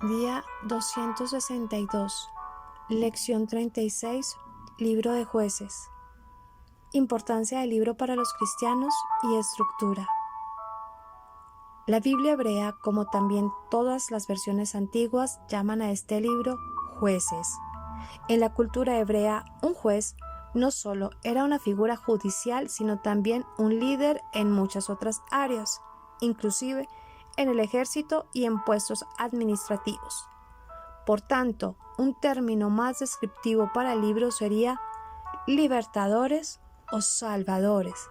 Día 262, Lección 36, Libro de Jueces. Importancia del libro para los cristianos y estructura. La Biblia hebrea, como también todas las versiones antiguas, llaman a este libro Jueces. En la cultura hebrea, un juez no solo era una figura judicial, sino también un líder en muchas otras áreas, inclusive en el ejército y en puestos administrativos. Por tanto, un término más descriptivo para el libro sería libertadores o salvadores.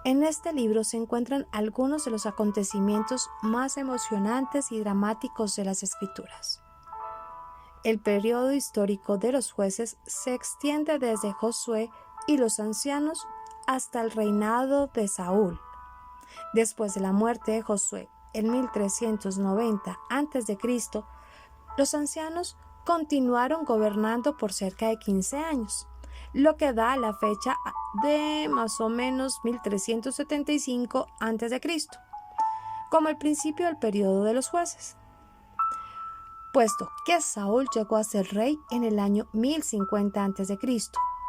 En este libro se encuentran algunos de los acontecimientos más emocionantes y dramáticos de las Escrituras. El periodo histórico de los jueces se extiende desde Josué y los ancianos hasta el reinado de Saúl. Después de la muerte de Josué en 1390 a.C., los ancianos continuaron gobernando por cerca de 15 años, lo que da la fecha de más o menos 1375 a.C., como el principio del periodo de los jueces. Puesto que Saúl llegó a ser rey en el año 1050 a.C.,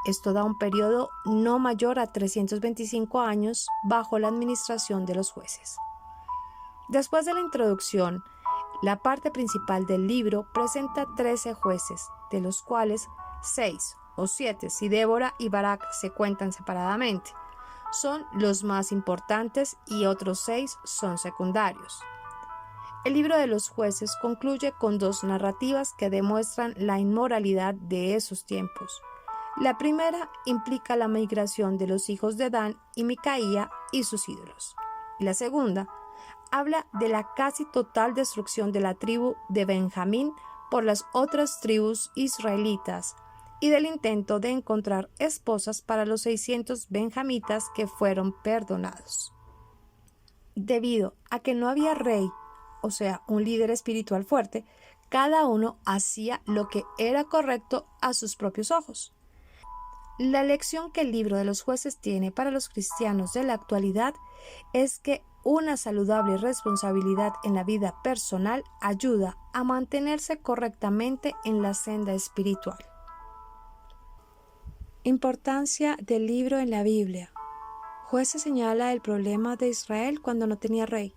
esto da un periodo no mayor a 325 años bajo la administración de los jueces. Después de la introducción, la parte principal del libro presenta 13 jueces, de los cuales 6 o 7, si Débora y Barak se cuentan separadamente, son los más importantes y otros 6 son secundarios. El libro de los jueces concluye con 2 narrativas que demuestran la inmoralidad de esos tiempos. La primera implica la migración de los hijos de Dan y Micaía y sus ídolos. Y la segunda habla de la casi total destrucción de la tribu de Benjamín por las otras tribus israelitas y del intento de encontrar esposas para los 600 benjamitas que fueron perdonados. Debido a que no había rey, o sea, un líder espiritual fuerte, cada uno hacía lo que era correcto a sus propios ojos. La lección que el libro de los jueces tiene para los cristianos de la actualidad es que una saludable responsabilidad en la vida personal ayuda a mantenerse correctamente en la senda espiritual. Importancia del libro en la Biblia. Jueces señala el problema de Israel cuando no tenía rey,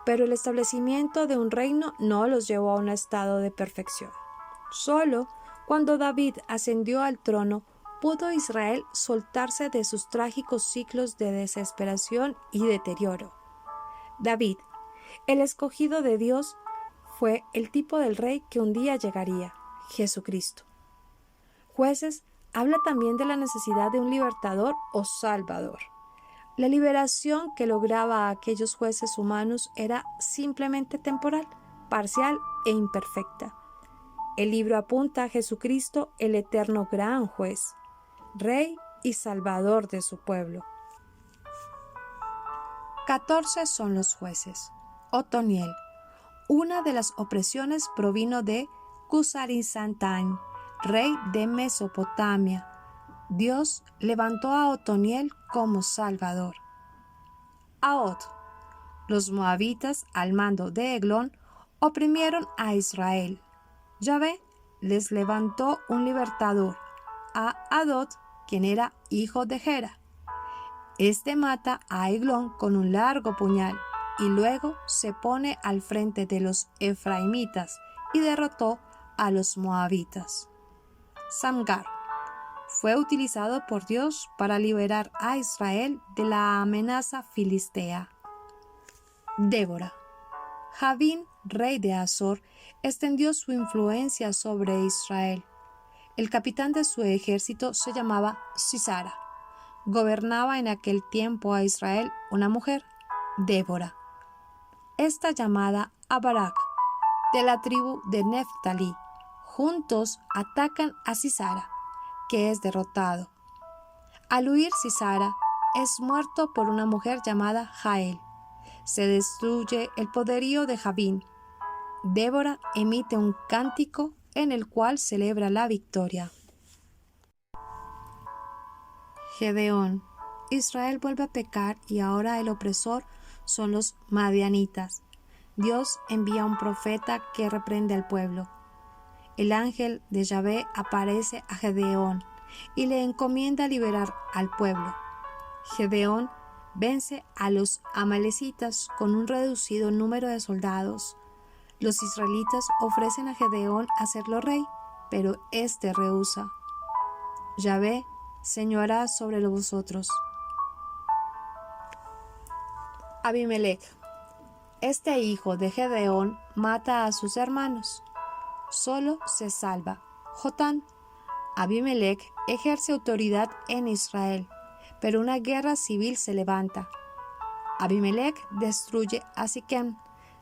pero el establecimiento de un reino no los llevó a un estado de perfección. Solo cuando David ascendió al trono pudo Israel soltarse de sus trágicos ciclos de desesperación y deterioro. David, el escogido de Dios, fue el tipo del rey que un día llegaría, Jesucristo. Jueces habla también de la necesidad de un libertador o salvador. La liberación que lograba a aquellos jueces humanos era simplemente temporal, parcial e imperfecta. El libro apunta a Jesucristo, el eterno gran juez, rey y salvador de su pueblo. 14 son los jueces. Otoniel. Una de las opresiones provino de Cusarizantaim, rey de Mesopotamia. Dios levantó a Otoniel como salvador. Ahod. Los moabitas, al mando de Eglón, oprimieron a Israel. Yahvé les levantó un libertador, a Hadod, quien era hijo de Gera. Este mata a Eglón con un largo puñal y luego se pone al frente de los efraimitas y derrotó a los moabitas. Samgar fue utilizado por Dios para liberar a Israel de la amenaza filistea. Débora. Javín, rey de Azor, extendió su influencia sobre Israel. El capitán de su ejército se llamaba Sisara. Gobernaba en aquel tiempo a Israel una mujer, Débora. Esta llamada a Barak, de la tribu de Neftalí. Juntos atacan a Sisara, que es derrotado. Al huir Sisara, es muerto por una mujer llamada Jael. Se destruye el poderío de Javín. Débora emite un cántico en el cual celebra la victoria. Gedeón. Israel vuelve a pecar y ahora el opresor son los madianitas. Dios envía un profeta que reprende al pueblo. El ángel de Yahvé aparece a Gedeón y le encomienda liberar al pueblo. Gedeón vence a los amalecitas con un reducido número de soldados. Los israelitas ofrecen a Gedeón hacerlo rey, pero éste rehúsa. Yahvé señoreará sobre vosotros. Abimelech. Este hijo de Gedeón mata a sus hermanos. Solo se salva Jotán. Abimelech ejerce autoridad en Israel, pero una guerra civil se levanta. Abimelech destruye a Siquem,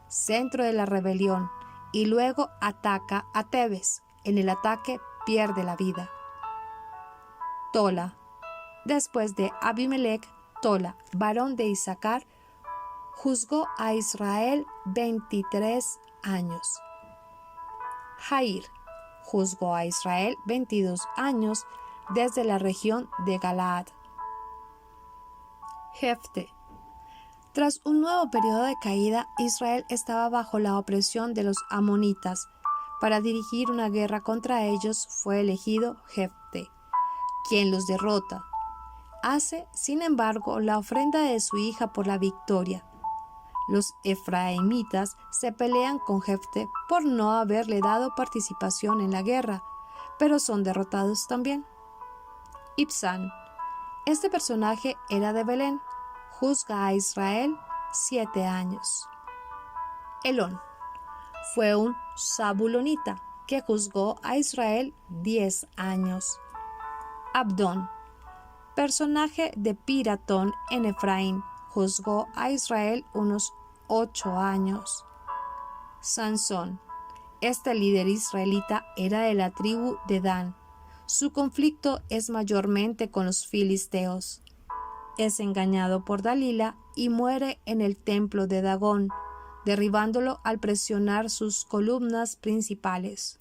centro de la rebelión, y luego ataca a Tebes. En el ataque pierde la vida. Tola. Después de Abimelech, Tola, varón de Isaacar, juzgó a Israel 23 años. Jair juzgó a Israel 22 años desde la región de Galaad. Jefte. Tras un nuevo periodo de caída, Israel estaba bajo la opresión de los amonitas. Para dirigir una guerra contra ellos fue elegido Jefte, quien los derrota. Hace, sin embargo, la ofrenda de su hija por la victoria. Los efraimitas se pelean con Jefte por no haberle dado participación en la guerra, pero son derrotados también. Ibzán. Este personaje era de Belén. Juzga a Israel 7 años. Elón. Fue un zabulonita que juzgó a Israel 10 años. Abdón. Personaje de Piratón en Efraín. Juzgó a Israel unos 8 años. Sansón. Este líder israelita era de la tribu de Dan. Su conflicto es mayormente con los filisteos. Es engañado por Dalila y muere en el templo de Dagón, derribándolo al presionar sus columnas principales.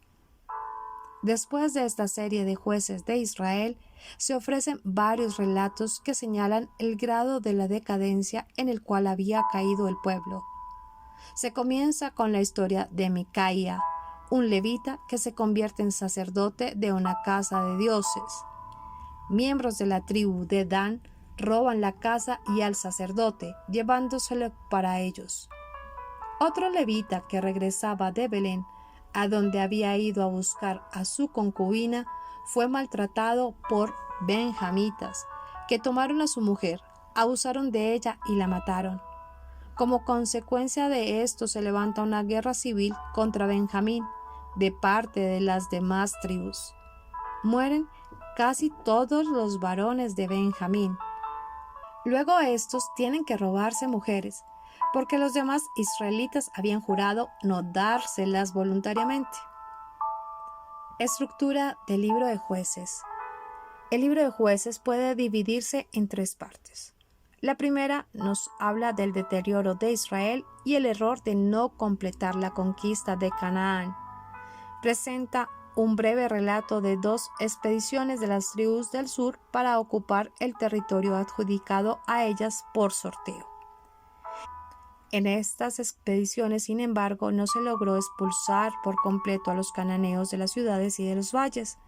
Después de esta serie de jueces de Israel, se ofrecen varios relatos que señalan el grado de la decadencia en el cual había caído el pueblo. Se comienza con la historia de Micaía, un levita que se convierte en sacerdote de una casa de dioses. Miembros de la tribu de Dan roban la casa y al sacerdote, llevándoselo para ellos. Otro levita que regresaba de Belén, a donde había ido a buscar a su concubina, fue maltratado por benjamitas, que tomaron a su mujer, abusaron de ella y la mataron. Como consecuencia de esto se levanta una guerra civil contra Benjamín de parte de las demás tribus. Mueren casi todos los varones de Benjamín. Luego estos tienen que robarse mujeres, porque los demás israelitas habían jurado no dárselas voluntariamente. Estructura del libro de Jueces. El libro de Jueces puede dividirse en 3 partes. La primera nos habla del deterioro de Israel y el error de no completar la conquista de Canaán. Presenta un breve relato de 2 expediciones de las tribus del sur para ocupar el territorio adjudicado a ellas por sorteo. En estas expediciones, sin embargo, no se logró expulsar por completo a los cananeos de las ciudades y de los valles.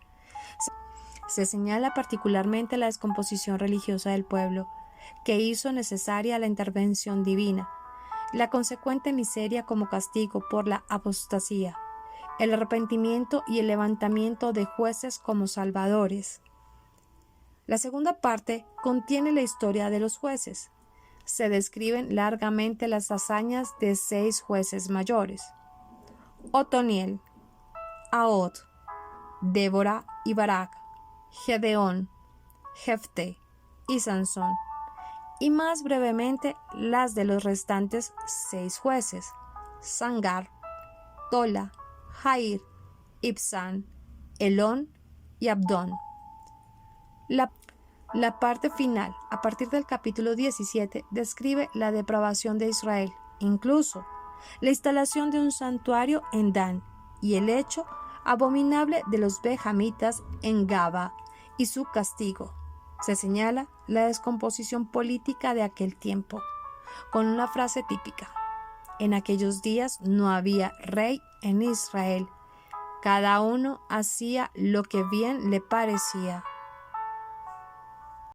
Se señala particularmente la descomposición religiosa del pueblo, que hizo necesaria la intervención divina, la consecuente miseria como castigo por la apostasía, el arrepentimiento y el levantamiento de jueces como salvadores. La segunda parte contiene la historia de los jueces. Se describen largamente las hazañas de 6 jueces mayores: Otoniel, Ahod, Débora y Barak, Gedeón, Jefte y Sansón, y más brevemente las de los restantes 6 jueces: Sangar, Tola, Jair, Ibzán, Elón y Abdón. La parte final, a partir del capítulo 17, describe la depravación de Israel, incluso la instalación de un santuario en Dan y el hecho abominable de los benjamitas en Gaba y su castigo. Se señala la descomposición política de aquel tiempo, con una frase típica: En aquellos días no había rey en Israel. Cada uno hacía lo que bien le parecía.